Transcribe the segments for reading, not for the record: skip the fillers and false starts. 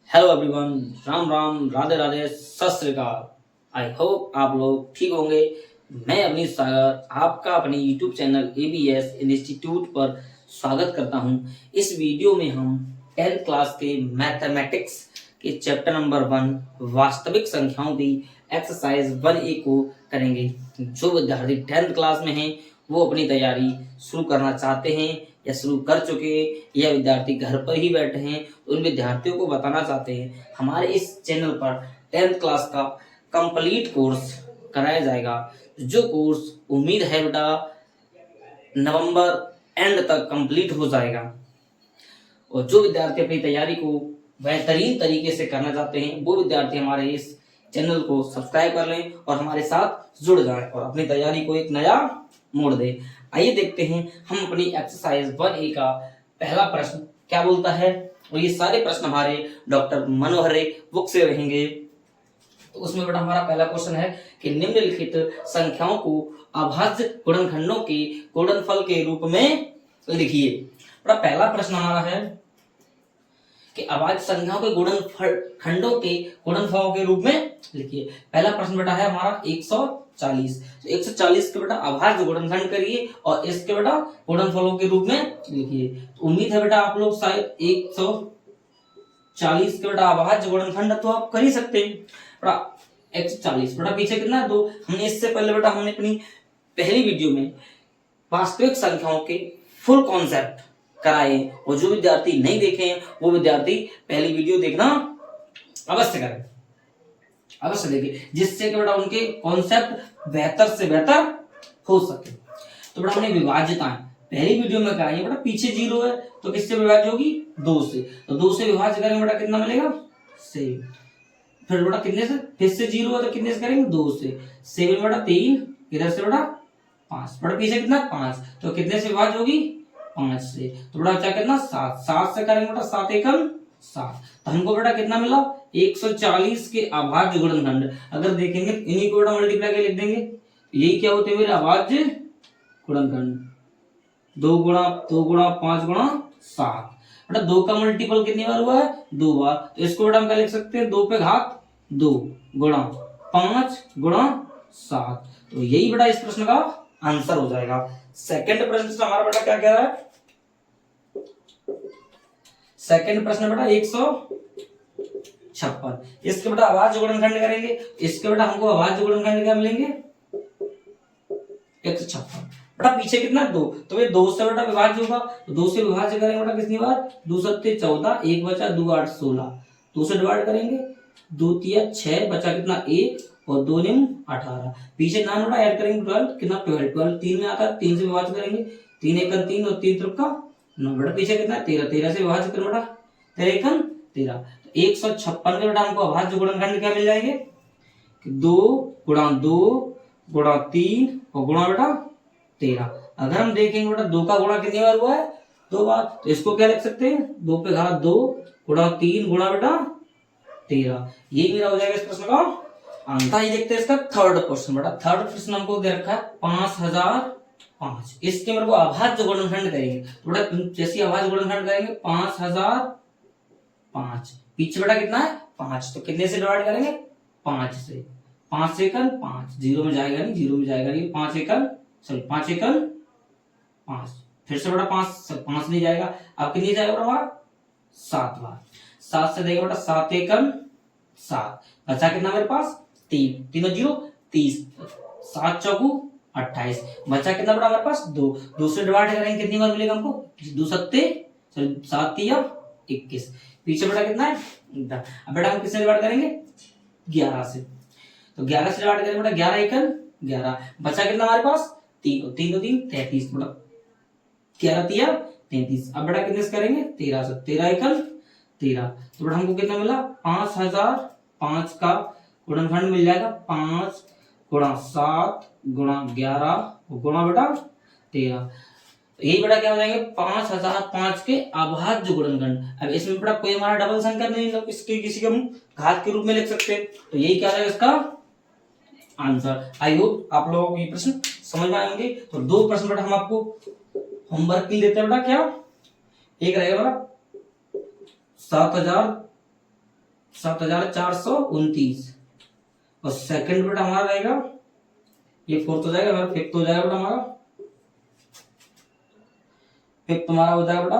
Hello everyone, Ram Ram, Radhe Radhe, सत श्री अकाल। I hope आप लोग ठीक होंगे। मैं अवनीश सागर आपका अपने यूट्यूब चैनल एबीएस इंस्टीट्यूट पर स्वागत करता हूं। इस वीडियो में हम 10th क्लास के मैथमेटिक्स के चैप्टर नंबर 1 वास्तविक संख्याओं की एक्सरसाइज 1A को करेंगे। जो विद्यार्थी 10th क्लास में हैं वो अपनी तैयारी शुरू करना चाहते हैं या शुरू कर चुके हैं या विद्यार्थी घर पर ही बैठे हैं, उन विद्यार्थियों को बताना चाहते हैं हमारे इस चैनल पर 10th क्लास का कंप्लीट कोर्स कराया जाएगा। जो कोर्स उम्मीद है बेटा नवंबर एंड तक कंप्लीट हो जाएगा। और जो विद्यार्थी अपनी तैयारी को बेहतरीन तरीके से करना चाहते हैं वो विद्यार्थी हमारे इस चैनल को सब्सक्राइब कर लें और हमारे साथ जुड़ जाएं और अपनी तैयारी को एक नया मोड़ दें। आइए देखते हैं हम अपनी एक्सरसाइज 1A का पहला प्रश्न क्या बोलता है। और ये सारे प्रश्न हमारे डॉक्टर मनोहर बुक से रहेंगे। तो उसमें बेटा हमारा पहला क्वेश्चन है कि निम्नलिखित संख्याओं को अभाज्य गुणनखंडों के गुणनफल के रूप में लिखिए। बेटा पहला प्रश्न हमारा है कि अभाज्य संख्याओं के गुणनखंडों के गुणनफलों के रूप में लिखिए। पहला प्रश्न बेटा है हमारा 140। तो 140 के बेटा अभाज्य गुणनखंड करिए और इसके बेटा गुणनफलों के रूप में लिखिए। तो उम्मीद है बेटा आप लोग शायद 140 के बेटा अभाज्य गुणनखंड तो आप कर ही सकते हैं। बेटा 140 बेटा पीछे कितना है 2। हमने इससे पहले बेटा हमने अपनी पहली वीडियो में वास्तविक संख्याओं के फुल कॉन्सेप्ट कराए और जो विद्यार्थी नहीं देखे हैं वो विद्यार्थी पहली वीडियो देखना अवश्य करें, अवश्य देखें, जिससे कि बेटा उनके कॉन्सेप्ट बेहतर से बेहतर हो सके। तो बेटा हमने विभाज्यताएं पहली वीडियो में कराई है। बेटा पीछे 0 है तो किससे विभाज्य होगी 2 से। तो 2 से विभाज्य करेंगे बेटा कितना मिलेगा 7। फिर बेटा कितने से फिर से 0 है तो कितने से करेंगे 2 से। 7 बेटा 3, इधर से बेटा 5। बेटा पीछे कितना 5 तो कितने से विभाज्य होगी 5 से। तो बेटा क्या कितना 7। 7 से करेंगे बेटा 7 एकम 7। तो हमको बेटा कितना मिला 140 के अभाज्य गुणनखंड। अगर देखेंगे इन्हीं को बेटा मल्टीप्लाई करके लिख देंगे। यही क्या होते हैं मेरे अभाज्य गुणनखंड। 2 गुणा 5 गुणा 7। बेटा 2 का मल्टीपल कितनी बार हुआ है 2 बार। तो इसको बेटा हम क्या लिख सकते हैं 2 पे घात 2 गुणा 5 गुणा 7। तो यही बेटा इस प्रश्न का आंसर हो जाएगा। सेकंड प्रश्न से हमारा बेटा क्या कह रहा है। सेकंड प्रश्न बेटा 156। इसके बेटा अभाज्य गुणनखंड करेंगे। इसके बेटा हमको अभाज्य गुणनखंड क्या मिलेंगे 156। बेटा पीछे कितना 2 तो ये 2 से बेटा विभाज्य होगा। तो 2 से विभाज्य करेंगे बेटा कितनी बार 2 सत्ते 14, 1 बचा 2 8 16। 2 से डिवाइड करेंगे 2 तिया 6 बचा कितना 1 और 2 निम 18। पीछे 9 बेटा ऐड करेंगे 12 कितना 12 3 में आता है। 3 से विभाज्य करेंगे 3 एकम 3 और 3 त्रिक का 9। बेटा पीछे कितना 13। 13 से विभाज्य करें बेटा 13 एकम 13। तो 156 के बेटा हमको अभाज्य गुणनखंड क्या मिल जाएंगे 2 गुणा 2 गुणा 3 और गुणा बेटा 13। अगर हम देखेंगे बेटा 2 का गुणा कितनी बार हुआ है 2 बार। तो इसको क्या लिख सकते हैं 2 पे घात 2 गुणा 3 गुणा बेटा 13। यही मेरा हो जाएगा इस प्रश्न का आंसर। ये देखते हैं इसका थर्ड क्वेश्चन। बेटा थर्ड प्रश्न हमको दे रखा है 5005। इसके मेरे को अभाज्य गुणनखंड करेंगे। तो बेटा जैसे अभाज्य गुणनखंड करेंगे 5005 पीछे बेटा कितना है 5 तो कितने से डिवाइड करेंगे 5 से। 5 से 5 0 में जाएगा नहीं, 0 में जाएगा नहीं। 5 एकम 5 फिर से बेटा 5 नहीं जाएगा। अब कितनी जाएगा बेटा हमारा 7 बार। 7 से देगा बेटा 7 एकम 7 बचा कितना मेरे पास 3 3 0 30 7 चौकू 28 बचा कितना बेटा हमारे पास 2। 2 से डिवाइड करेंगे कितनी बार मिलेगा हमको 2 सत्ते 7 तिया 21। पीछे बेटा कितना है अब बेटा हम किससे डिवाइड करेंगे 11 से। तो 11 से डिवाइड करेंगे बेटा 11 एकम 11 बचा कितना हमारे पास 3 3 33 बेटा 11 तिया 33। अब बेटा कितने से करेंगे 13 से। 13 एकम 13। तो बेटा हमको कितना मिला 5005 का गुणनखंड मिल जाएगा 5 गुणा 7 गुणा 11 गुणा बेटा 13। यही बेटा क्या हो जाएंगे 5005 के अभाज्य गुणनखंड। अब इसमें बेटा कोई हमारा डबल संख्या नहीं है, इसके किसी के हम घात के रूप में लिख सकते हैं। तो यही क्या है इसका आंसर। आई होप आप लोगों को ये प्रश्न समझ में आएंगे। तो 2 प्रश्न बेटा हम आपको होमवर्क के लिए देते हैं बेटा। क्या एक रहेगा बेटा 7000 7429 और सेकंड बेटा हमारा रहेगा, ये फोर्थ हो जाएगा, हमारा फिफ्थ हो जाएगा बेटा, हमारा फिफ्थ हमारा हो जाएगा बेटा,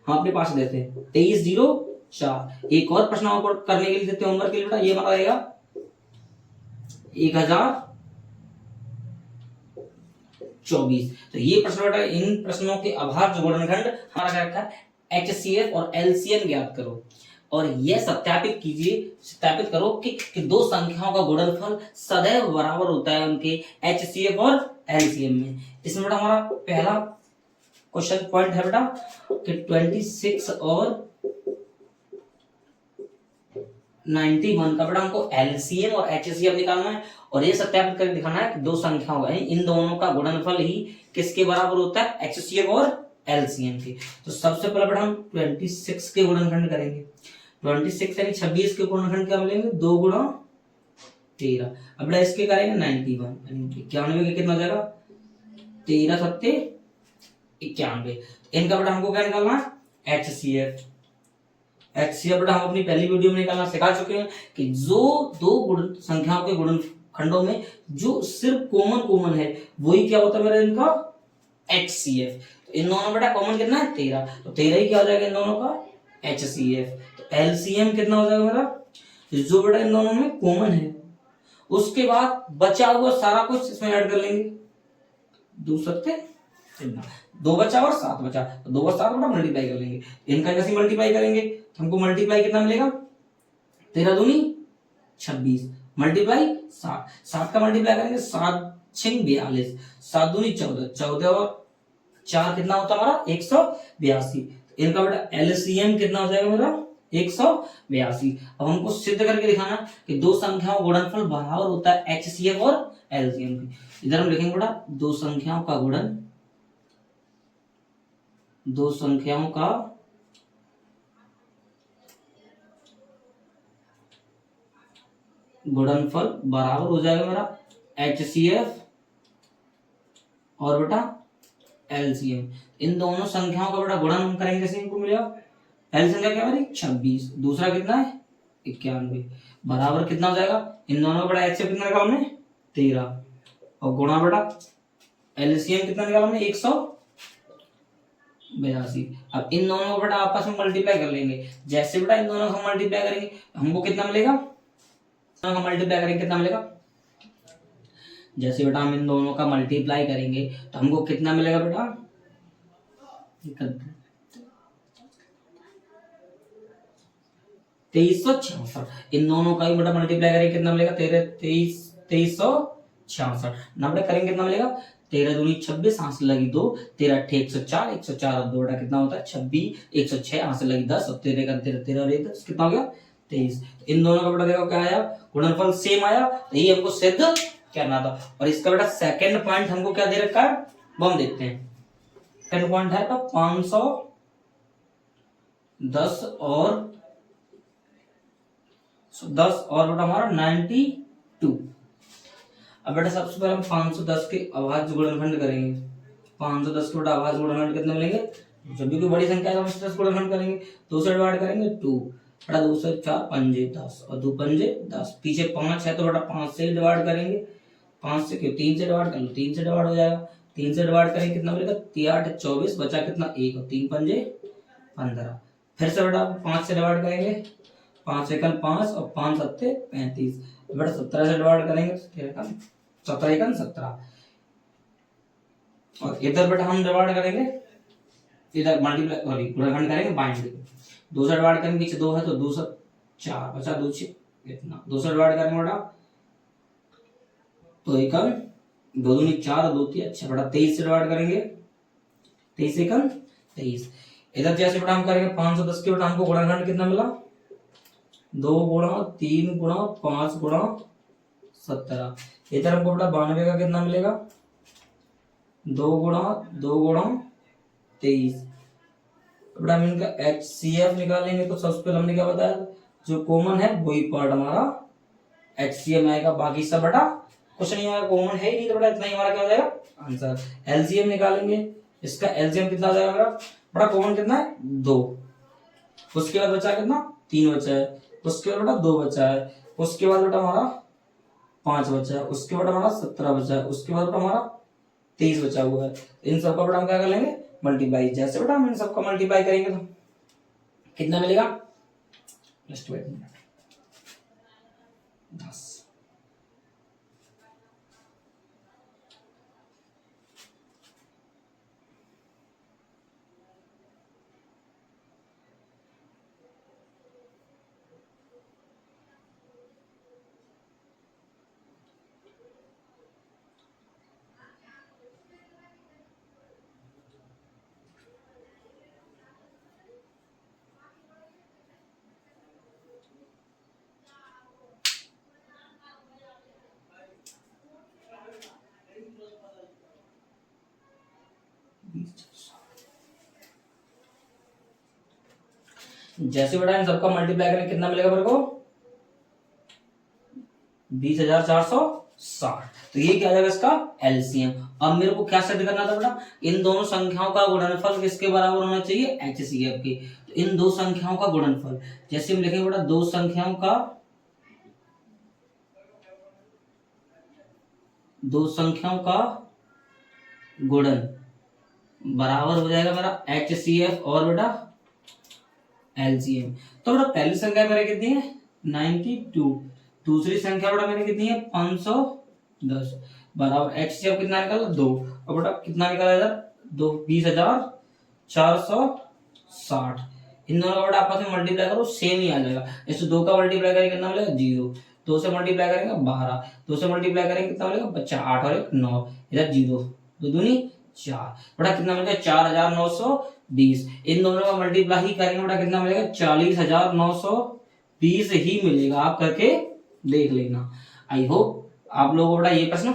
हम अपने पास देते हैं 2304। एक और प्रश्न और करने के लिए देते हैं होमवर्क के लिए बेटा, ये हमारा रहेगा 1024। तो ये प्रश्न बेटा, इन प्रश्नों के आभार जो गुणनखंड हमारा क्या रखा है, HCF और LCM ज्ञात करो और यह सत्यापित कीजिए, सत्यापित करो कि दो संख्याओं का गुणनफल सदैव बराबर होता है उनके HCF और LCM में। इसमें बेटा हमारा पहला क्वेश्चन पॉइंट है बेटा कि 26 और 91 का बेटा हमको LCM और HCF निकालना है और ये सत्यापित करके दिखाना है कि दो संख्याओं है इन दोनों का गुणनफल ही किसके बराबर होता है, HCF और LCM के। तो सबसे पहले बेटा हम 26 के गुणनखंड करेंगे। 26 यानी 26 के गुणनखंड क्या मिलेंगे, 2 गुणा 13। अब बेटा इसके करेंगे 91 यानी 91 के कितना हो जाएगा, 13 सत्ते 91। इनका बेटा हमको क्या निकालना है, HCF बेटा हम अपनी पहली वीडियो में निकालना सिखा चुके हैं कि जो दो गुण संख्याओं के गुणनखंडों में जो सिर्फ कॉमन है वही क्या होता है मेरा इनका HCF। तो इन दोनों बेटा कॉमन कितना है, 13, तो 13 ही क्या हो जाएगा इन दोनों का HCF। तो LCM कितना हो जाएगा मेरा, जो बेटा इन दोनों में कॉमन है उसके बाद बचा हुआ सारा कुछ इसमें ऐड कर लेंगे, 2 सत्ते 2 बचा और 7 बचा, तो 2 और 7 बेटा मल्टीप्लाई कर लेंगे। इनका कैसे मल्टीप्लाई करेंगे, हमको मल्टीप्लाई कितना मिलेगा, 13 दूनी 26 मल्टीप्लाई 7 का मल्टीप्लाई करेंगे 7 6 42, 7 दूनी 14, 14 और 4 कितना होता है हमारा 182। इनका बेटा LCM कितना हो जाएगा मेरा 182। अब हमको सिद्ध करके दिखाना कि दो संख्याओं का गुणनफल बराबर होता है HCF और LCM के। इधर हम लिखेंगे बेटा दो संख्याओं का गुणनफल बराबर हो जाएगा मेरा HCF और बेटा LCM। इन दोनों संख्याओं का बेटा गुणन हम करेंगे जैसे इनको मिलेगा, पहली संख्या क्या हमारी 26, दूसरा कितना है 91 बराबर कितना हो जाएगा, इन दोनों का बेटा HCF कितना निकाला हमने 13 और गुणा बेटा LCM कितना निकाला हमने 182। अब इन दोनों को बेटा आपस में मल्टीप्लाई कर लेंगे। जैसे बेटा इन दोनों को मल्टीप्लाई करेंगे हमको कितना मिलेगा, मल्टीप्लाई करेंगे कितना मिलेगा, जैसे बेटा हम इन दोनों का मल्टीप्लाई करेंगे तो हमको कितना मिलेगा बेटा 2366। इन दोनों का ही बेटा मल्टीप्लाई करेंगे कितना मिलेगा 2366 ना बेटा करेंगे कितना मिलेगा, 13 दूनी 26, 8 से लगी 2, 13 अट्ठे 104, 104 और 2 बेटा कितना होता है 26, 106, 8 से लगी 10 और 13 का 13 और 1 10 कितना हो गया 23। इन दोनों का बेटा देखो क्या आया, गुणनफल सेम आया, तो ये हमको सिद्ध करना था। और इसका बेटा सेकंड पॉइंट हमको क्या दे रखा है, वो हम देखते हैं। सेकंड पॉइंट है 510 और 10 और बेटा हमारा 92। अब बेटा सबसे पहले हम 510 के अभाज्य गुणनखंड करेंगे। 510 के बेटा अभाज्य गुणनखंड कितने मिलेंगे, जब भी कोई बड़ी संख्या है तो हम 10 गुणनखंड करेंगे, 2 से डिवाइड करेंगे 2 बेटा 2 से 4 पंजे 10 और 2 पंजे 10, पीछे 5 है तो बेटा 5 से डिवाइड करेंगे, 5 से क्यों 3 से डिवाइड कर लो, 3 से डिवाइड हो जाएगा, 3 से डिवाइड करेंगे कितना मिलेगा 3 8 24 बचा कितना 1 और 3 पंजे 15। फिर से बेटा 5 से डिवाइड करेंगे, 5 एकल 5 और 5 सत्ते 35, बेटा 17 से डिवाइड करेंगे 17 एकल 17 और इधर बेटा हम डिवाइड करेंगे, इधर मल्टीप्लाई सॉरी गुणनखंड करेंगे बाइंड, 2 से डिवाइड करेंगे, पीछे 2 है तो 2 से 4 बचा 2 6 इतना, 2 से डिवाइड करेंगे बेटा तो एकल 2 दूनी 4 और 2 3 अच्छा बेटा 23 से डिवाइड करेंगे, 23 एकल 23। इधर जैसे बेटा हम करेंगे 510 के बेटा हमको गुणनखंड कितना मिला 2 गुणा 3 गुणा 5 गुणा 17। इधर हमको बेटा 92 का कितना मिलेगा 2 गुणा 23। बेटा हम इनका HCF निकालेंगे तो सबसे पहले हमने क्या बताया, जो कॉमन है वही पार्ट हमारा HCM आएगा, बाकी सब बेटा कुछ नहीं आएगा, कॉमन है ही नहीं तो बेटा इतना ही हमारा क्या हो जाएगा आंसर। LCM निकालेंगे, इसका LCM कितना हो जाएगा मेरा, बड़ा कॉमन कितना है 2, उसके बाद बचा कितना 3 बचा है, उसके बाद बेटा 2 बचा है, उसके बाद बेटा हमारा 5 बचा है, उसके बाद हमारा 17 बचा है, उसके बाद बेटा हमारा 23 बचा हुआ है। इन सबका बेटा हम क्या कर लेंगे मल्टीप्लाई। जैसे बेटा हम इन सबका मल्टीप्लाई करेंगे तो कितना मिलेगा, जस्ट वेट मिनट 10। जैसे बेटा इन सबका मल्टीप्लाई करें कितना मिलेगा मेरे को 20,460। तो ये क्या जाएगा इसका एलसीएम। अब मेरे को क्या सिद्ध करना था बेटा, इन दोनों संख्याओं का गुणनफल किसके बराबर होना चाहिए एचसीएफ के। तो इन दो संख्याओं का गुणनफल, जैसे हम लिखेंगे बेटा दो संख्याओं का गुणन बराबर हो जाएगा मेरा एचसीएफ और बेटा एलसीएम। तो बेटा पहली संख्या मेरे कितनी है 92, दूसरी संख्या बेटा मेरी कितनी है 510 बराबर एचसीएफ कितना निकाला 2, और बेटा कितना निकाला इधर 20,460। इन दोनों का बेटा आपस में मल्टीप्लाई करो सेम ही आ जाएगा। जैसे 2 का मल्टीप्लाई करेंगे कितना मिलेगा 0, 2 से मल्टीप्लाई करेंगे 12, 2 से मल्टीप्लाई करेंगे कितना मिलेगा बच्चा 8 और 1 9, इधर 0 2 दूनी 4, बेटा कितना मिलेगा 4,920। इन दोनों का मल्टीप्लाई ही करेंगे बेटा कितना मिलेगा 40,920 ही मिलेगा। आप करके देख लेना। आई होप आप लोगों को बेटा ये प्रश्न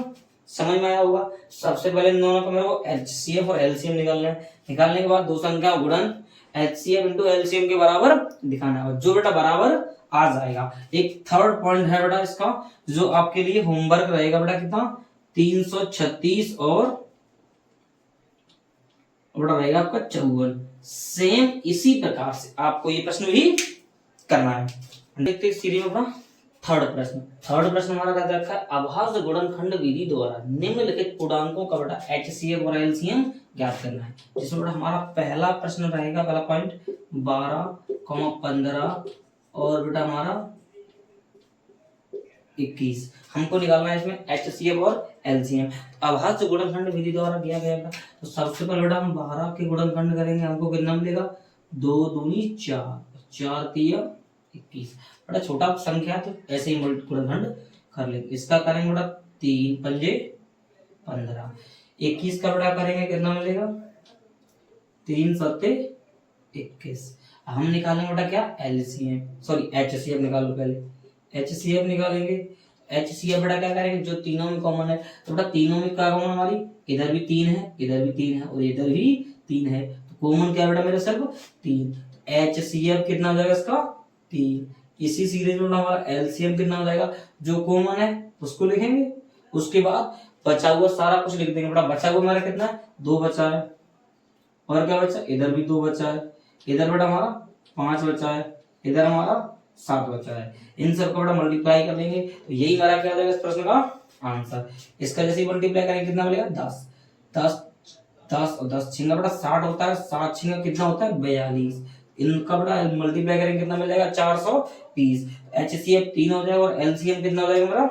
समझ में आया होगा। सबसे पहले इन दोनों को मेरे को एचसीएफ और एलसीएम निकालना है। निकालने के बाद दो संख्या गुणन एचसीएफ इंटू एलसीएम के बराबर दिखाना है, जो बेटा बराबर आ जाएगा। एक थर्ड पॉइंट है बेटा इसका जो आपके लिए होमवर्क रहेगा बेटा कितना 336 और बेटा रहेगा आपका 54। सेम इसी प्रकार से आपको ये प्रश्न भी करना है। देखते हैं सीरीज में अपना थर्ड प्रश्न हमारा क्या रखा है, अभाज्य गुणनखंड विधि द्वारा निम्नलिखित पूर्णांकों का बेटा एचसीएफ और एलसीएम ज्ञात करना है। जिसमें बेटा हमारा पहला प्रश्न रहेगा, पहला पॉइंट 12,15 और बेटा हमारा 21 हमको निकालना है इसमें एचसीएफ और एलसीएम। अभाज्य गुणनखंड विधि द्वारा दिया गया था। तो सबसे पहले बेटा हम 12 के गुणनखंड करेंगे, हमको कितना मिलेगा 2 दूनी 4, 4 तिया 21। बड़ा छोटा संख्या तो ऐसे ही गुणनखंड कर लेंगे। इसका करेंगे बेटा 3 पंजे 15, 21 का बेटा करेंगे कितना मिलेगा 3 सत्ते 21। हम निकालेंगे बेटा क्या एलसीएम सॉरी एचसीएफ निकालो, पहले एचसीएफ निकालेंगे। एचसीएफ बेटा क्या करेंगे जो तीनों में कॉमन है, तो बेटा तीनों में क्या कॉमन हमारी इधर भी 3 है, इधर भी 3 है और इधर भी 3 है, तो कॉमन क्या बेटा मेरा सिर्फ 3। एचसीएफ कितना हो जाएगा इसका 3। इसी सीरीज में हमारा एलसीएम कितना हो जाएगा जो कॉमन है उसको लिखेंगे, उसके बाद बचा हुआ सारा कुछ लिख देंगे। बेटा बचा हुआ हमारा कितना है 2 बचा है, और क्या बचा इधर भी 2 बचा है, इधर बेटा हमारा 5 बचा है, इधर हमारा 7 बचा है। इन सबको बेटा मल्टीप्लाई कर लेंगे तो यही हमारा क्या हो जाएगा इस प्रश्न का आंसर। इसका जैसे ही मल्टीप्लाई करेंगे कितना मिलेगा 10 10 10 और 10 छिंगा बेटा 60 होता है, 7 छिंगा कितना होता है 42। इनका बेटा मल्टीप्लाई करेंगे कितना मिल जाएगा 420। एचसीएफ 3 हो जाएगा और एलसीएम कितना हो जाएगा मेरा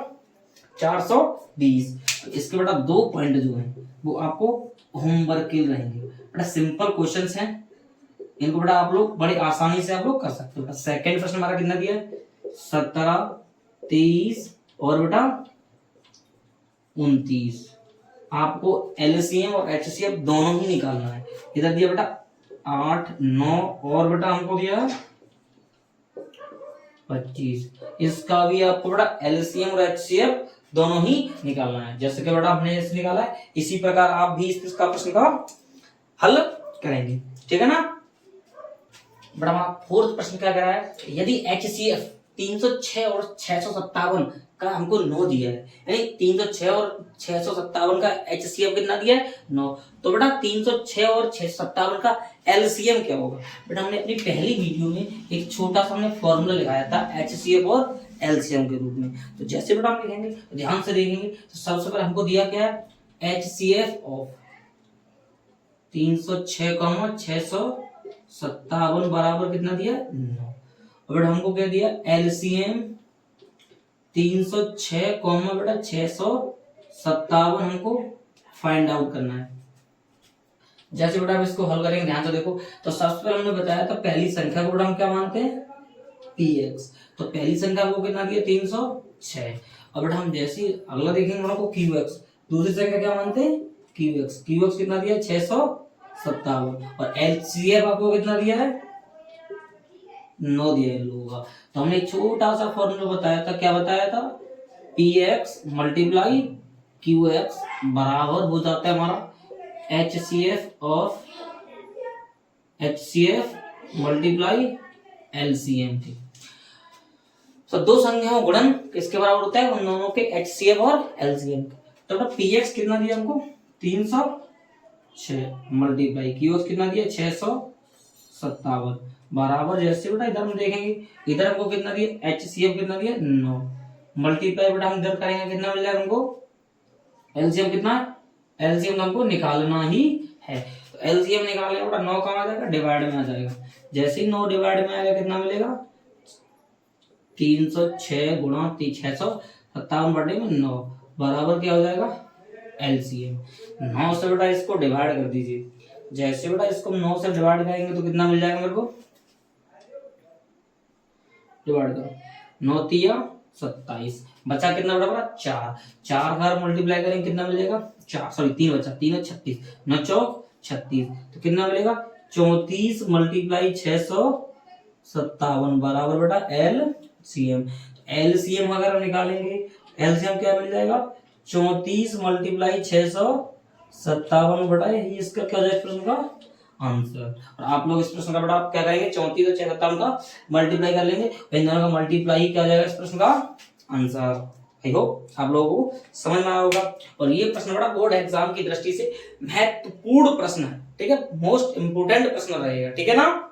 420। तो इसके बेटा 2 पॉइंट जो है वो आपको होमवर्क के रहेंगे। बेटा सिंपल क्वेश्चंस हैं, इनको बेटा आप लोग बड़ी आसानी से आप लोग कर सकते हो। सेकंड प्रश्न हमारा कितना दिया है 17 23 और बेटा 29। आपको एलसीएम और एचसीएफ दोनों ही निकालना है। इधर दिया बेटा 8 9 और बेटा हमको दिया है 25। इसका भी आपको बेटा एलसीएम और एचसीएफ दोनों ही निकालना है। जैसे कि बेटा हमने इसे निकाला है, इसी प्रकार आप भी इसका प्रश्न का हल करेंगे, ठीक है ना। बड़ा हमारा फोर्थ प्रश्न क्या कह रहा है, यदि एचसीएफ 306 और 657 का हमको 9 दिया है, यानी 306 और 657 का HCF कितना दिया है 9। तो बेटा 306 और 657 का LCM क्या होगा? बेटा हमने अपनी पहली वीडियो में एक छोटा सा हमने फॉर्मूला लगाया था HCF और LCM के रूप में। तो जैसे बेटा हम लिखेंगे तो ध्यान से देखेंगे, तो सबसे पहले हमको दिया क्या है HCF ऑफ 306, 657 बराबर कितना दिया 9। और बेटा हमको क्या दिया LCM 306, बेटा 657 हमको फाइंड आउट करना है। जैसे बेटा हम इसको हल करेंगे, ध्यान से देखो। तो सबसे पहले हमने बताया था पहली संख्या को बेटा हम क्या मानते हैं px, तो पहली संख्या को कितना दिया 306। अब बेटा हम जैसे अगला देखेंगे बेटा को qx, दूसरी संख्या क्या मानते हैं qx कितना दिया 657 और LCM आपको कितना दिया है 9 दिया है लोगों का। तो हमने एक छोटा सा फॉर्मूला बताया था, क्या बताया था px मल्टीप्लाई qx बराबर हो जाता है हमारा HCF मल्टीप्लाई LCM थी। तो दो संख्याओं गुणन किसके बराबर होता है, उन दोनों के HCF और LCM। तो बेटा px कितना दिया हमको 306 मल्टीप्लाई qx कितना दिया 657 बराबर, जैसे बेटा इधर हम देखेंगे इधर हमको कितना दिया HCF कितना दिया 9 मल्टीप्लाई बेटा हम इधर करेंगे कितना मिल जाएगा हमको LCM कितना है, LCM हमको निकालना ही है। तो LCM निकालेंगे बेटा 9 कहाँ आ जाएगा डिवाइड में आ जाएगा। जैसे ही 9 डिवाइड में आएगा कितना मिलेगा 306 गुणा 657 बटे में 9 बराबर क्या हो जाएगा LCM 9 से बेटा इसको डिवाइड कर दीजिए। जैसे बेटा इसको 9 से डिवाइड करेंगे तो कितना मिल जाएगा मेरे को, डिवाइड करो 9 तिया 27 बचा कितना बड़ा 4 घर मल्टीप्लाई करेंगे कितना मिलेगा 3 बचा 3 36 9 चौक 36 तो कितना मिलेगा 34 मल्टीप्लाई 657 बराबर बेटा LCM। LCM अगर हम निकालेंगे LCM क्या मिल जाएगा 34 मल्टीप्लाई 657 बटा ये इसका क्या हो जाएगा प्रश्न का आंसर। और आप लोग इस प्रश्न का बेटा आप क्या करेंगे 34 और 657 का मल्टीप्लाई कर लेंगे, इन दोनों का मल्टीप्लाई ही क्या हो जाएगा इस प्रश्न का आंसर। आई होप आप लोगों को समझ में आया होगा। और ये प्रश्न बड़ा बोर्ड एग्जाम की दृष्टि से महत्वपूर्ण प्रश्न है, ठीक है, मोस्ट इंपोर्टेंट प्रश्न रहेगा, ठीक है ना।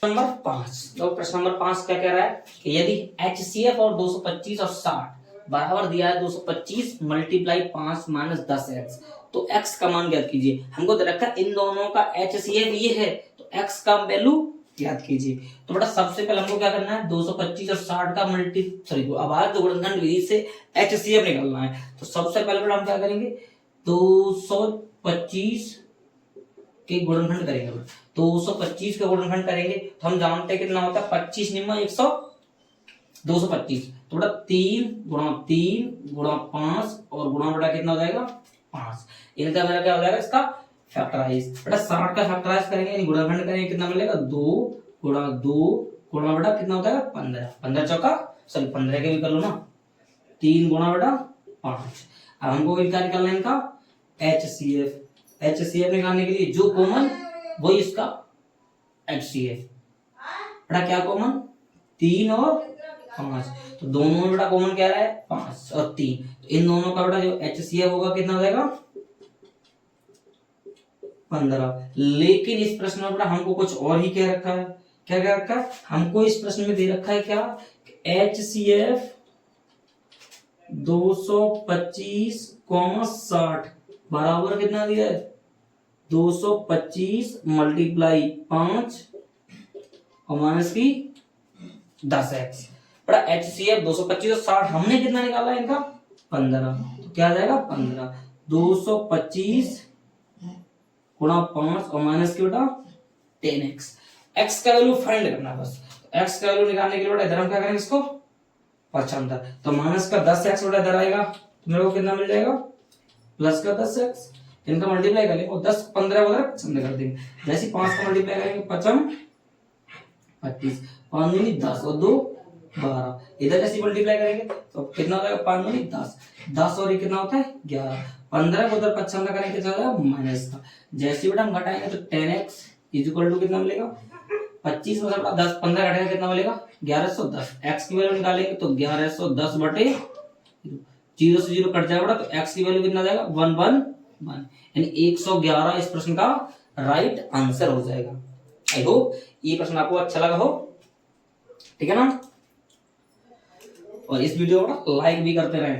नंबर 5, तो प्रश्न नंबर 5 क्या कह रहा है कि यदि HCF और 225 और 60 बराबर दिया है 225 मल्टीप्लाई 5 माइनस 10x, तो x का मान ज्ञात कीजिए। हमको दे रखा इन दोनों का HCF ये है, तो x का वैल्यू ज्ञात कीजिए। तो बेटा सबसे पहले हमको क्या करना है 225 और 60 का अभाज्य गुणनखंड विधि से HCF निकालना है। तो सबसे पहले बेटा हम क्या करेंगे 225 के गुणनखंड करेंगे। 225 का गुणनखंड करेंगे तो हम जानते हैं कितना होता है 25 निम्मा 100 225, तो बेटा 3 गुणा 5 और गुणा बेटा कितना हो जाएगा 5, इनका मेरा क्या हो जाएगा इसका फैक्टराइज। बेटा 60 का फैक्टराइज करेंगे यानी गुणनखंड करेंगे कितना मिलेगा 2 गुणा बेटा कितना होता है 15 चौका 15 के भी कर लो ना 3 गुणा बेटा 5। अब हमको क्या निकालना है इनका HCF निकालने के लिए जो कॉमन वही इसका HCF। बेटा क्या कॉमन 3 और 5, तो दोनों में बेटा कॉमन क्या रहा है 5 और 3, तो इन दोनों का बेटा जो HCF होगा कितना हो जाएगा 15। लेकिन इस प्रश्न में बेटा हमको कुछ और ही कह रखा है, क्या कह रखा है हमको इस प्रश्न में दे रखा है क्या HCF 225, 60 बराबर कितना दिया है 225 मल्टीप्लाई 5 और माइनस की 10x। बड़ा HCF 225 और 60 हमने कितना निकाला है इनका 15, तो क्या आ जाएगा 15 225 गुणा 5 और माइनस की बेटा 10x। x का वैल्यू फाइंड करना है बस। x का वैल्यू निकालने के लिए बेटा इधर हम क्या करेंगे इसको 75, तो माइनस का 10x बेटा इधर आएगा तो मेरे को कितना मिल जाएगा प्लस का 10x। इनका मल्टीप्लाई करेंगे और 10 15 वगैरह 55 कर देंगे। जैसे 5 का मल्टीप्लाई करेंगे 25 25 5 दूनी 10 और 2 12, इधर जैसे मल्टीप्लाई करेंगे तो कितना हो जाएगा 5 दूनी 10 और ये कितना होता है 11, 15 को उधर 55 करेंगे कितना हो जाएगा माइनस का। जैसे बेटा हम घटाएंगे तो 10x इज इक्वल टू कितना मिलेगा 25 में से बेटा 10 15 घटेगा कितना मिलेगा 1110। एक्स की वैल्यू निकालेंगे तो 1110 बटे 0 से 0 कट जाएगा बेटा, तो एक्स की वैल्यू कितना जाएगा 111, यानी 111 इस प्रश्न का राइट आंसर हो जाएगा। आई होप ये प्रश्न आपको अच्छा लगा हो, ठीक है ना। और इस वीडियो को लाइक भी करते रहे।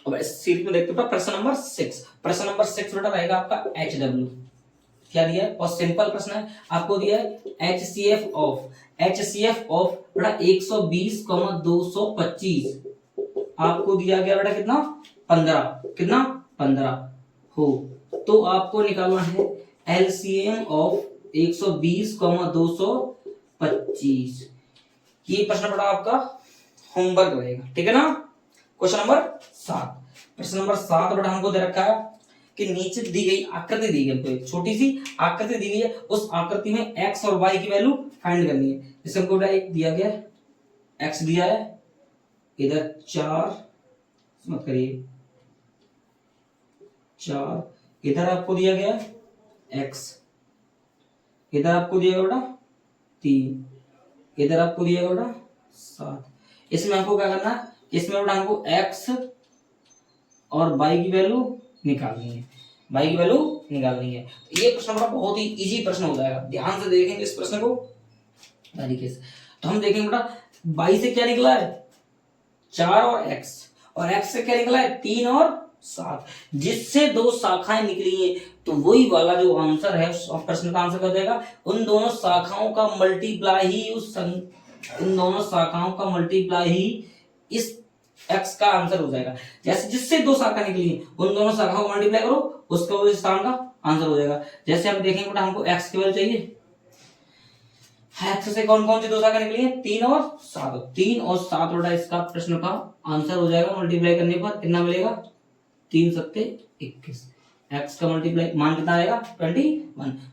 अब इस सीरीज में देखते हैं प्रश्न नंबर 6। प्रश्न नंबर 6 बेटा रहेगा आपका HW। क्या दिया है, और सिंपल प्रश्न है, आपको दिया है HCF ऑफ बेटा 120, 225 आपको दिया गया बेटा कितना 15 हो, तो आपको निकालना है LCM ऑफ 120, 225। ये प्रश्न बेटा आपका होमवर्क रहेगा, ठीक है ना। Question number 7। प्रश्न नंबर 7 बेटा हमको दे रखा है कि नीचे दी गई आकृति दी गई, एक छोटी सी आकृति दी गई है, उस आकृति में x और y की वैल्यू फाइंड करनी है। जैसे हमको बेटा एक दिया गया x दिया है, इधर 4 मत करिए 4, इधर आपको दिया गया x, इधर आपको दिया गया बेटा 3, इधर आपको दिया गया बेटा 7। इसमें हमको क्या करना है, इसमें बेटा हमको x और y की वैल्यू निकालनी है, y की वैल्यू निकालनी है। तो ये प्रश्न बेटा बहुत ही इजी प्रश्न हो जाएगा, ध्यान से देखेंगे इस प्रश्न को तरीके से। तो हम देखेंगे बेटा y से क्या निकला है 4 और x, और x से क्या निकला है 3 और 7, जिससे दो शाखाएं निकली हैं, तो वही वाला जो आंसर है प्रश्न का आंसर कर देगा। उन दोनों शाखाओं का मल्टीप्लाई ही उन दोनों शाखाओं का मल्टीप्लाई ही इस x का आंसर हो जाएगा। जैसे जिससे दो शाखा निकली है उन दोनों शाखाओं को मल्टीप्लाई करो, उसका वो स्थान का आंसर हो जाएगा। जैसे हम देखेंगे बेटा हमको x की वैल्यू चाहिए, x से कौन कौन सी दो शाखा निकली है 3 और 7, 3 और 7 बेटा इसका प्रश्न का आंसर हो जाएगा। मल्टीप्लाई करने पर कितना मिलेगा 3 सत्ते 21, x का मल्टीप्लाई मान कितना आएगा 21।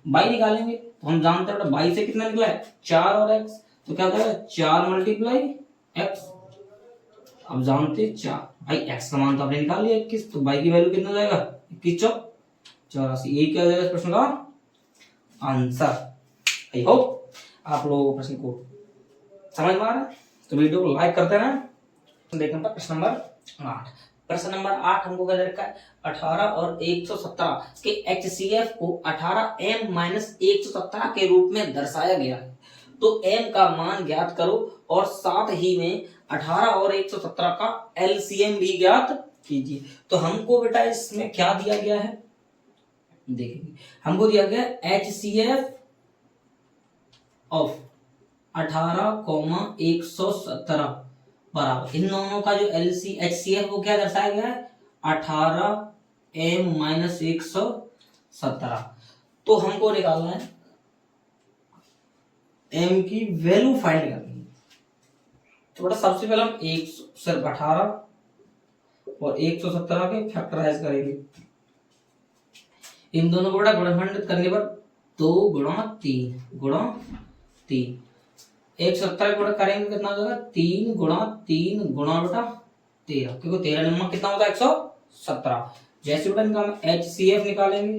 y निकालेंगे तो हम जानते हैं बेटा y से कितना निकला है 4 और x, तो क्या हो जाएगा 4 मल्टीप्लाई x। अब जानते 4 भाई x का मान तो आपने निकाल लिया 21, तो y की वैल्यू कितना हो जाएगा 21 चौक 84। यही क्या हो जाएगा इस प्रश्न का आंसर। आई होप आप लोगों को प्रश्न को समझ में आ रहा है, तो वीडियो को लाइक करते रहें। देखने पर प्रश्न नंबर 8। प्रश्न नंबर 8 हमको क्या दे रखा है 18 और 117 के HCF को 18m - 117 के रूप में दर्शाया गया है, तो m का मान ज्ञात करो और साथ ही में 18 और 117 का LCM भी ज्ञात कीजिए। तो हमको बेटा इसमें क्या दिया गया है, देखेंगे हमको दिया गया HCF ऑफ 18, 117 बराबर इन दोनों का जो HCF वो क्या दर्शाया गया है 18m - 117। तो हमको निकालना है m की वैल्यू फाइंड करनी है। तो बेटा सबसे पहले हम सिर्फ 18 और 117 के फैक्टराइज करेंगे। इन दोनों को बेटा गुणनखंडित करने पर 2 × 3 117 गुणा करेंगे कितना हो जाएगा 3 × 3 गुणा बेटा 13, क्योंकि 13 नंबर कितना होता है 117। जैसे बेटा इनका हम HCF निकालेंगे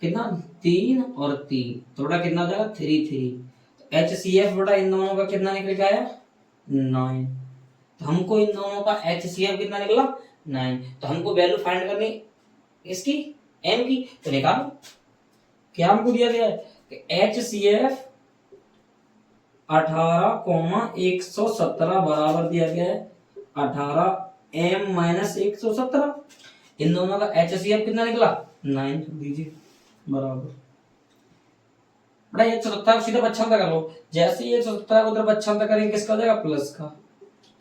कितना 3 और 3, तो बेटा कितना हो जाएगा 3 HCF बेटा इन दोनों का कितना निकल के आया 9। तो हमको इन दोनों का HCF कितना निकला 9। तो हमको वैल्यू फाइंड करनी इसकी m की, तो निकालो क्या हमको दिया गया है HCF 18, 117 बराबर दिया गया है 18m - 117। इन दोनों का HCF कितना निकला 9 दीजिए बराबर बेटा 117 को सीधा पक्षांतर कर लो। जैसे ही 117 को उधर पक्षांतर करेंगे किसका हो जाएगा प्लस का,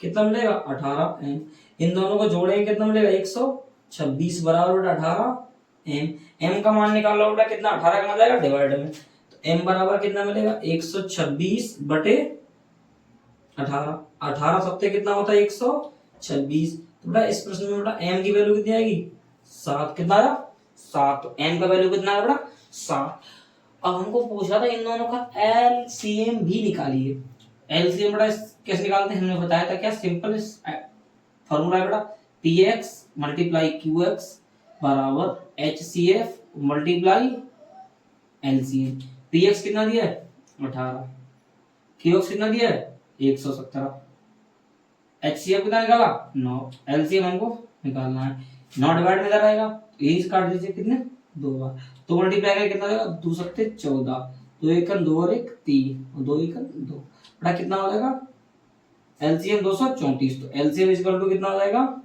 कितना मिलेगा 18m। इन दोनों को जोड़ेंगे कितना मिलेगा 126 बराबर बेटा 18m। m का मान निकाल लो बेटा कितना 18 का आ जाएगा डिवाइड में, तो m बराबर कितना मिलेगा 126 बटे 18, 18 सत्ते कितना होता है 126। तो बेटा इस प्रश्न में बेटा m की वैल्यू कितनी आएगी 7, कितना आया 7। तो m का वैल्यू कितना है बेटा 7। अब हमको पूछा था इन दोनों का LCM भी निकालिए। LCM बेटा कैसे निकालते हैं हमने बताया था, क्या सिंपल फॉर्मूला है बेटा px × qx बराबर HCF × LCM। px कितना दिया है 18, qx कितना दिया है 117, HCF कितना निकाला 9, LCM हमको निकालना है। 9 डिवाइड में इधर आएगा, यही काट दीजिए कितने 2 बार, तो मल्टीप्लाई करके कितना देगा 2 सत्ते 14, 2 एकम 2 और 1 3 और 2 एकम 2, बड़ा कितना हो जाएगा LCM 234, तो LCM इक्वल टू कितना हो जाएगा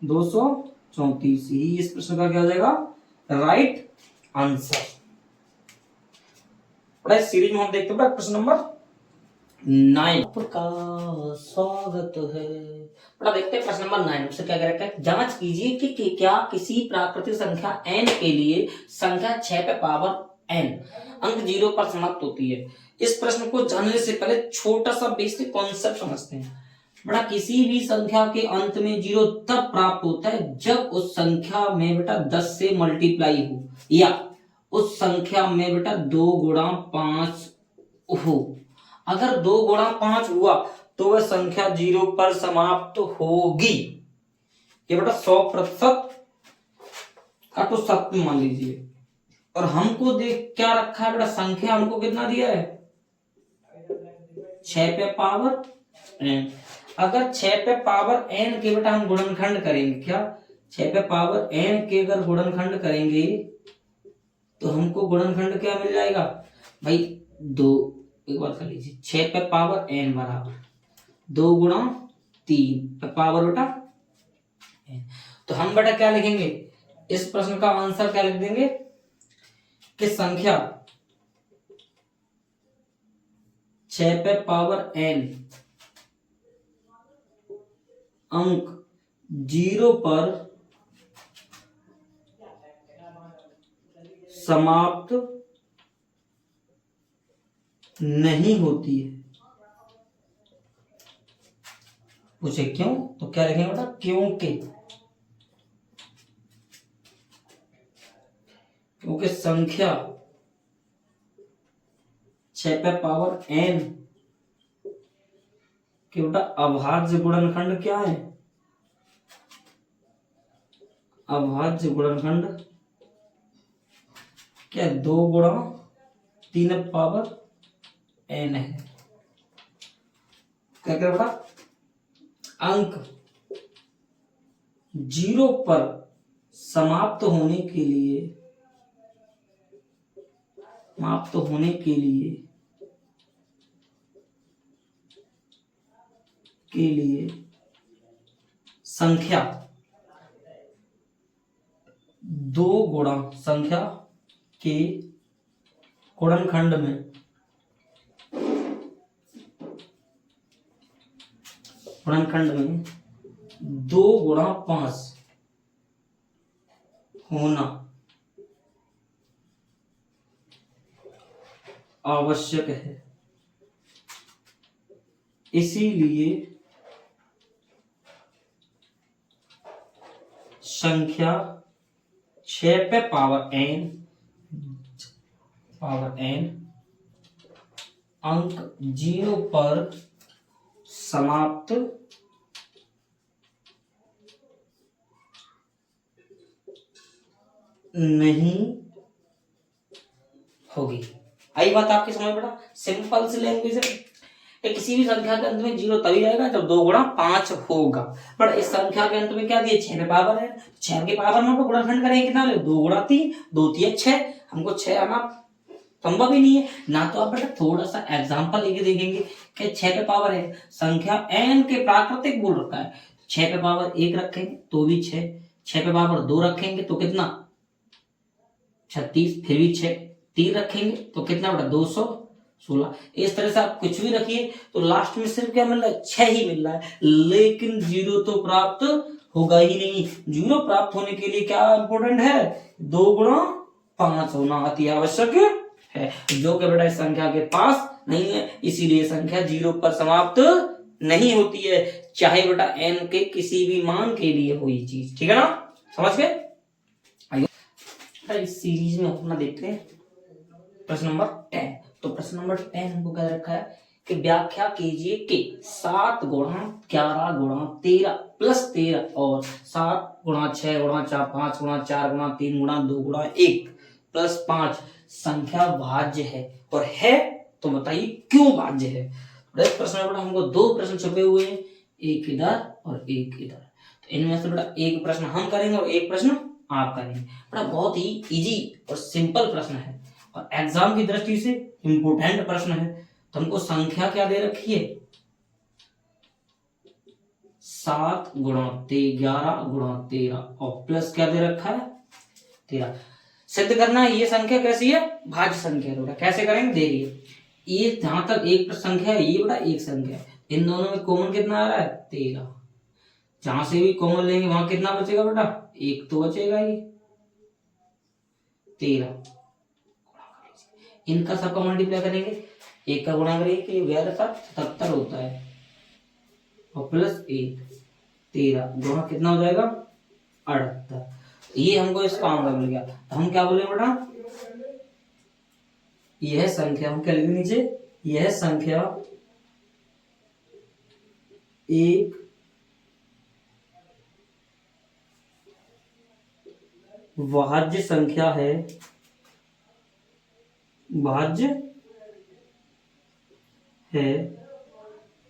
234, ही इस प्रश्न का क्या हो जाएगा राइट आंसर। बड़ा इस सीरीज में हम देखते हैं प्रश्न नंबर 9 का स्वागत है। बड़ा देखते हैं प्रश्न नंबर 9 से क्या कह रखा है, जांच कीजिए कि क्या किसी प्राकृतिक संख्या n के लिए संख्या 6 पे पावर n अंक 0 पर समाप्त होती है। इस प्रश्न को जानने से पहले छोटा सा बेसिक कॉन्सेप्ट समझते हैं। बड़ा किसी भी संख्या के अंत में 0 तब प्राप्त होता है जब उस संख्या में बेटा 10 से मल्टीप्लाई हो, या उस संख्या में बेटा 2 गुणा 5 हो। अगर 2 गुणा 5 हुआ तो वह संख्या 0 पर समाप्त होगी। ये बेटा 100% का तो सत्य मान लीजिए। और हमको देख क्या रखा है बेटा, संख्या हमको कितना दिया है 6 पे पावर n। अगर 6 पे पावर n के बेटा हम गुणनखंड करेंगे, क्या 6 पे पावर n के अगर गुणनखंड करेंगे तो हमको गुणनखंड क्या मिल जाएगा भाई 2, एक बात कर लीजिए, 6 पे पावर n बराबर 2 गुणा 3 पे पावर बेटा n। तो हम बेटा क्या लिखेंगे, इस प्रश्न का आंसर क्या लिख देंगे कि संख्या 6 पे पावर n अंक 0 पर समाप्त नहीं होती है। पूछे क्यों, तो क्या लिखेंगे बेटा क्योंकि संख्या 6 पे पावर n के बेटा अभाज्य गुणनखंड क्या है, अभाज्य गुणनखंड क्या 2 गुणा 3 पावर n है। क्या क्या बेटा अंक 0 पर समाप्त होने के लिए संख्या 2 गुणा संख्या के गुणनखंड में 2 गुणा 5 होना आवश्यक है। इसीलिए संख्या 6 पे पावर n अंक 0 पर समाप्त नहीं होगी। आई बात आपकी समझ बेटा, सिंपल सी लैंग्वेज है कि किसी भी संख्या के अंत में 0 तभी आएगा जब 2 गुणा 5 होगा। पर इस संख्या के अंत में क्या दिया 6 पे पावर है, 6 के पावर में हम गुणनखंड करेंगे कितना 2 गुणा 3 2 3 6, हमको 6 आना संभव ही नहीं है ना। तो आप बेटा थोड़ा सा एग्जांपल लेके देखेंगे कि 6 पे पावर है, संख्या n के प्राकृतिक बोल रखा है, 6 पे पावर 1 रखेंगे तो भी 6, 6 पे पावर 2 रखेंगे तो कितना 36, फिर भी 6, 3 रखेंगे तो कितना बेटा 216। इस तरह से आप कुछ भी रखिए तो लास्ट में सिर्फ क्या मिल रहा है 6 ही मिल रहा है, लेकिन 0 तो प्राप्त होगा ही नहीं। 0 प्राप्त होने के लिए क्या इंपॉर्टेंट है 2 गुणा 5 होना अति आवश्यक है, जो कि बेटा इस संख्या के पास नहीं है। इसीलिए संख्या 0 पर समाप्त नहीं होती है, चाहे बेटा n के किसी भी मान के लिए हो ये चीज, ठीक है ना, समझ गए। इस सीरीज में अपना देखते हैं प्रश्न नंबर 10। तो प्रश्न नंबर 10 हमको क्या रखा है कि व्याख्या कीजिए कि 7 गुणा 11 गुणा 13 प्लस 13 और 7 गुणा 6 गुणा 4 5 गुणा 4 गुणा 3 गुणा 2 गुणा 1 प्लस 5 संख्या भाज्य है, और है तो बताइए क्यों भाज्य है। एक प्रश्न में बेटा हमको दो प्रश्न छुपे हुए हैं, एक इधर और एक इधर, तो इनमें से बेटा एक प्रश्न हम करेंगे और एक प्रश्न आप करेंगे। बेटा बहुत ही इजी और सिंपल प्रश्न है और एग्जाम की दृष्टि से इंपोर्टेंट प्रश्न है। तो हमको संख्या क्या दे रखी है, 7 गुणा 11 गुणा 13 और प्लस क्या दे रखा है 13। सिद्ध करना है ये संख्या कैसी है, भाज्य संख्या है। बेटा कैसे करेंगे देखिए, ये जहां तक एक संख्या है, ये बेटा एक संख्या है, इन दोनों में कॉमन कितना आ रहा है 13, जहां से भी कॉमन लेंगे वहां कितना बचेगा बेटा, एक तो बचेगा ही 13। इनका सबका मल्टीप्लाई करेंगे, एक का गुणा करेंगे 77 होता है और प्लस 1 13 गुणा कितना हो जाएगा 78। ये हमको इसका आंसर मिल गया। तो हम क्या बोले बेटा, यह संख्या, हम क्या लिखेंगे नीचे, यह संख्या एक भाज्य संख्या है, भाज्य है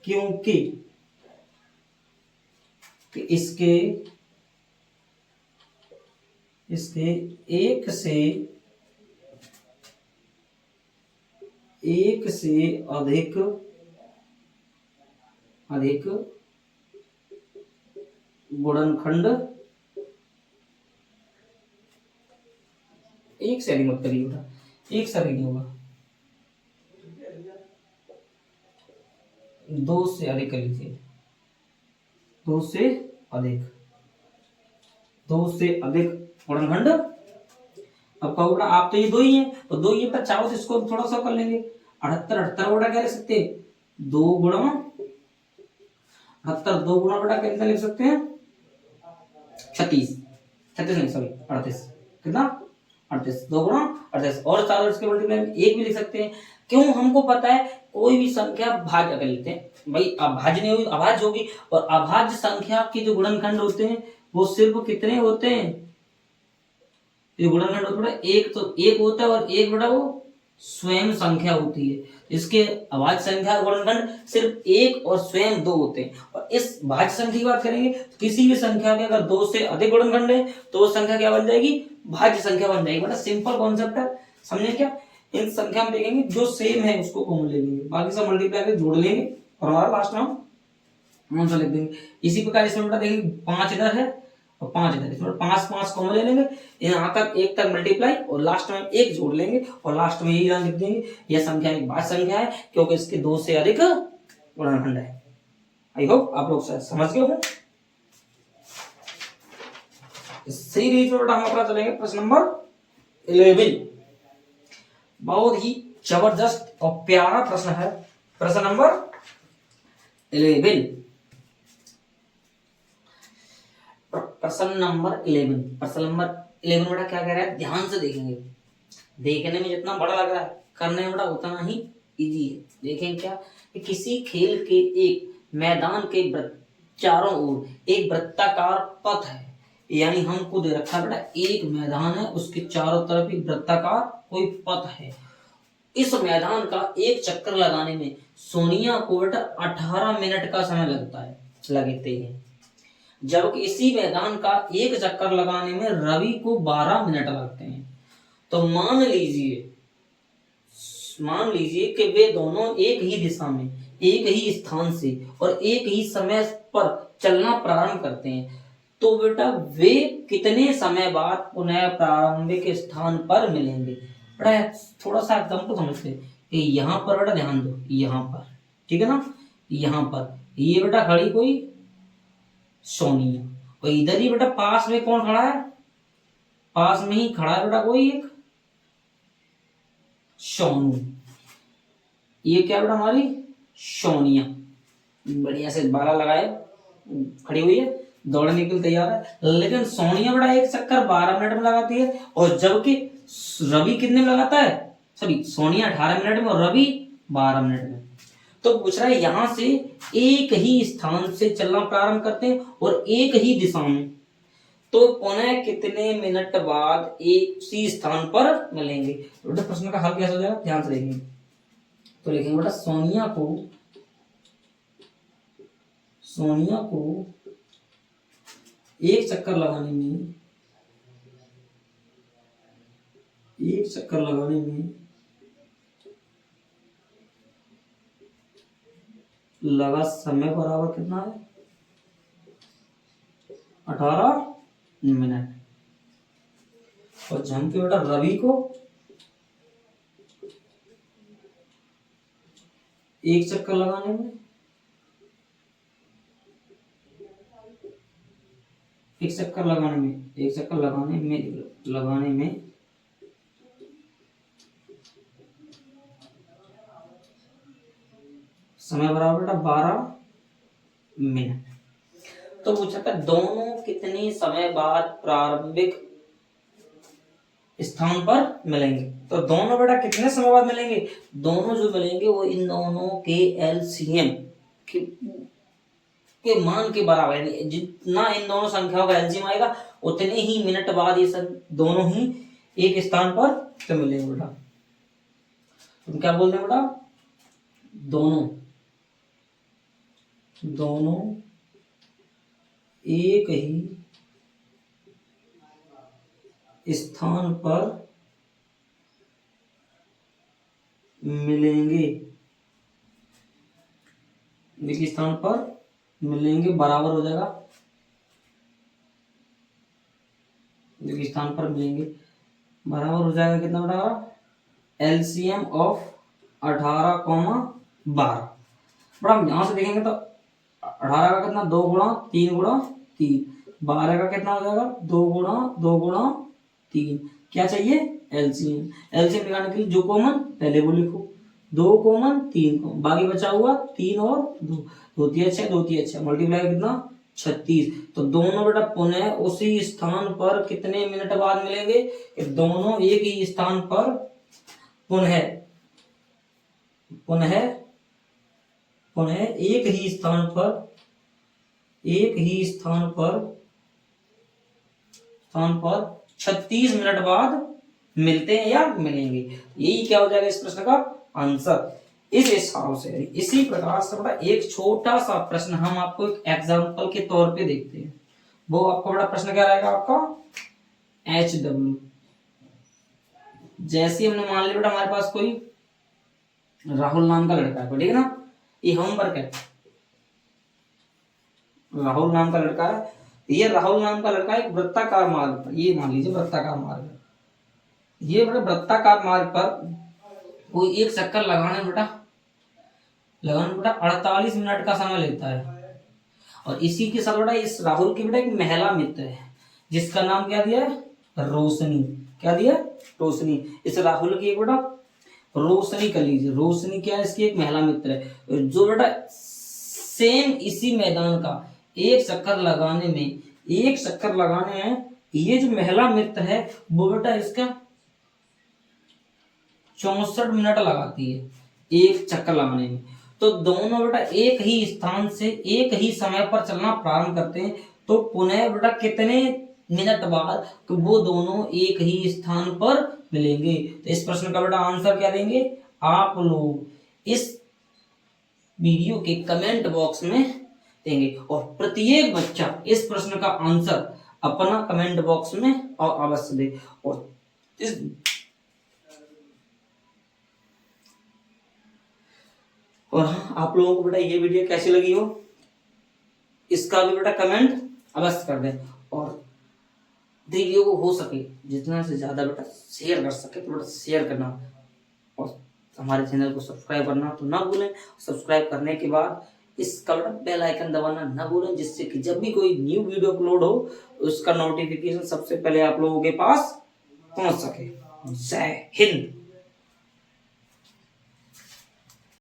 क्योंकि इसके एक से अधिक गुणनखंड, एक से अधिक मत करिए बेटा, एक से अधिक नहीं होगा, दो से अधिक कर लीजिए, दो से अधिक गुणनखंड। अब कहो बेटा आप तो ये दो ही हैं, तो दो ही है, चारों से इसको थोड़ा सा कर लेंगे, 78 बेटा क्या लिख सकते हैं, 2 गुणा 78, 2 गुणा बेटा कितना लिख सकते हैं 36 नहीं सॉरी 38, कितना 38, 2 गुणा 38, और चार इसके मल्टीप्लाई एक भी लिख सकते हैं। क्यों, हमको पता है कोई भी संख्या भाज्य कर लेते हैं भाई, अभाज्य नहीं होगी अभाज्य होगी, और अभाज्य संख्या के जो गुणनखंड होते हैं वो सिर्फ कितने होते हैं, जो गुणनखंड होता है एक, तो एक होता है और एक बेटा वो स्वयं संख्या होती है। इसके अभाज्य संख्या गुणनखंड सिर्फ एक और स्वयं 2 होते हैं। और इस भाज्य संख्या की बात करेंगे, किसी भी संख्या के अगर 2 से अधिक गुणनखंड है तो वो संख्या क्या बन जाएगी, भाज्य संख्या बन जाएगी। बड़ा सिंपल कॉन्सेप्ट है, समझे क्या। इन संख्या में देखेंगे जो सेम है उसको कॉमन ले लेंगे, बाकी सब मल्टीप्लाई करके जोड़ लेंगे और हमारा लास्ट में हम आंसर लिख देंगे। इसी प्रकार इसमें बेटा देखेंगे 5 इधर है और 5 इधर, इसमें 5 कॉमन ले लेंगे, यहाँ तक एक तक मल्टीप्लाई और लास्ट में एक जोड़ लेंगे और लास्ट में यही लिख देंगे, यह संख्या एक भाज्य संख्या है क्योंकि इसके 2 से अधिक गुणनखंड है। आई होप आप लोग समझ गए हो। सीरीज में हम अपना चलेंगे प्रश्न नंबर 11। बहुत ही जबरदस्त और प्यारा प्रश्न है, प्रश्न नंबर 11। प्रश्न नंबर 11 बेटा क्या कह रहा है, ध्यान से देखेंगे, देखने में जितना बड़ा लग रहा है करने में बेटा उतना ही इजी है। देखें क्या कि किसी खेल के एक मैदान के चारों ओर एक वृत्ताकार पथ है, यानी हमको दे रखा है बेटा एक मैदान है, उसके चारों तरफ एक वृत्ताकार कोई पथ है। इस मैदान का एक चक्कर लगाने में सोनिया को बेटा 18 मिनट का समय लगते हैं, जबकि इसी मैदान का एक चक्कर लगाने में रवि को 12 मिनट लगते हैं। तो मान लीजिए कि वे दोनों एक ही दिशा में, एक ही स्थान से और एक ही समय पर चलना प्रारंभ करते हैं, तो बेटा वे कितने समय बाद पुनः प्रारंभिक स्थान पर मिलेंगे। बेटा थोड़ा सा एग्जाम्पल समझते हैं कि यहाँ पर बेटा ध्यान दो, यहाँ पर ठीक है ना, यहाँ पर ये बेटा खड़ी कोई सोनिया, और इधर ही बेटा पास में कौन खड़ा है, पास में ही खड़ा है बेटा कोई एक सोनू। ये क्या बेटा हमारी सोनिया, बढ़िया से बाला लगाए खड़ी हुई है, दौड़ने के लिए तैयार है। लेकिन सोनिया बेटा एक चक्कर 12 मिनट में लगाती है, और जबकि रवि कितने में लगाता है, सॉरी सोनिया 18 मिनट में और रवि 12 मिनट में। तो पूछ रहा है यहां से एक ही स्थान से चलना प्रारंभ करते हैं और एक ही दिशा में, तो पुनः कितने मिनट बाद एक उसी स्थान पर मिलेंगे। तो बेटा प्रश्न का हल कैसे हो जाएगा, ध्यान से देखेंगे। तो लिखेंगे बेटा सोनिया को एक चक्कर लगाने में लगा समय बराबर कितना है, 18 मिनट। और जम के बेटा रवि को एक चक्कर लगाने में समय बराबर बेटा 12 मिनट। तो पूछा था दोनों कितने समय बाद प्रारंभिक स्थान पर मिलेंगे। तो दोनों बेटा कितने समय बाद मिलेंगे, दोनों जो मिलेंगे वो इन दोनों के एलसीएम के मान के बराबर है। जितना इन दोनों संख्याओं का एलसीएम आएगा उतने ही मिनट बाद ये सब दोनों ही एक स्थान पर तो मिलेंगे बेटा। तुम क्या बोलते हैं बेटा, दोनों एक ही स्थान पर मिलेंगे, बराबर हो जाएगा, बराबर हो जाएगा कितना बेटा, एलसीएम ऑफ 18,12। बड़ा हम यहां से देखेंगे तो 18 का कितना 2 गुणा 3 गुणा 3, 12 का कितना हो जाएगा 2 गुणा 2 गुणा 3। क्या चाहिए, एलसीएम। एलसीएम निकालने के लिए जो कॉमन पहले वो लिखो, 2 कॉमन 3 कॉमन, बाकी बचा हुआ 3 और 2, 2 3 6 2 3 6 मल्टीप्लाई कितना 36। तो दोनों बेटा पुनः उसी स्थान पर कितने मिनट बाद मिलेंगे, दोनों एक ही स्थान पर पुनः एक ही स्थान पर 36 मिनट बाद मिलते हैं या मिलेंगे। यही क्या हो जाएगा इस प्रश्न का आंसर। इस हिसाब से इसी प्रकार से बड़ा एक छोटा सा प्रश्न हम आपको एक एग्जांपल के तौर पे देखते हैं। वो आपको बड़ा प्रश्न क्या रहेगा आपका, HW। जैसे हमने मान लिया बेटा हमारे पास कोई राहुल नाम का लड़का है, ठीक है ना, ये होमवर्क है, राहुल नाम का लड़का है। ये राहुल नाम का लड़का एक वृत्ताकार मार्ग पर, ये मान लीजिए वृत्ताकार मार्ग है, ये बेटा वृत्ताकार मार्ग पर कोई एक चक्कर लगाने बेटा 48 मिनट का समय लेता है। और इसी के साथ बेटा इस राहुल की बेटा एक महिला मित्र है जिसका नाम क्या दिया है, रोशनी। क्या दिया, रोशनी। इस राहुल की एक बेटा रोशनी कर लीजिए, रोशनी क्या है, इसकी एक महिला मित्र है जो बेटा सेम इसी मैदान का एक चक्कर लगाने में ये जो महिला मित्र है वो बेटा इसका 64 मिनट लगाती है एक चक्कर लगाने में। तो दोनों बेटा एक ही स्थान से एक ही समय पर चलना प्रारंभ करते हैं, तो पुनः बेटा कितने मिनट बाद तो वो दोनों एक ही स्थान पर मिलेंगे। तो इस प्रश्न का बेटा आंसर क्या देंगे, आप लोग इस वीडियो के कमेंट बॉक्स में देंगे और प्रत्येक बच्चा इस प्रश्न का आंसर अपना कमेंट बॉक्स में और अवश्य दे। और हाँ, आप लोगों को बेटा ये वीडियो कैसी लगी हो इसका भी बेटा कमेंट अवश्य कर दें, और वीडियो को हो सके जितना से ज्यादा बेटा शेयर कर सके तो बेटा शेयर करना, और हमारे चैनल को सब्सक्राइब करना तो ना भूलें। सब्सक्राइब करने के बाद इसका बेटा बेल आइकन दबाना ना भूलें, जिससे कि जब भी कोई न्यू वीडियो अपलोड हो उसका नोटिफिकेशन सबसे पहले आप लोगों के पास पहुंच सके। जय हिंद।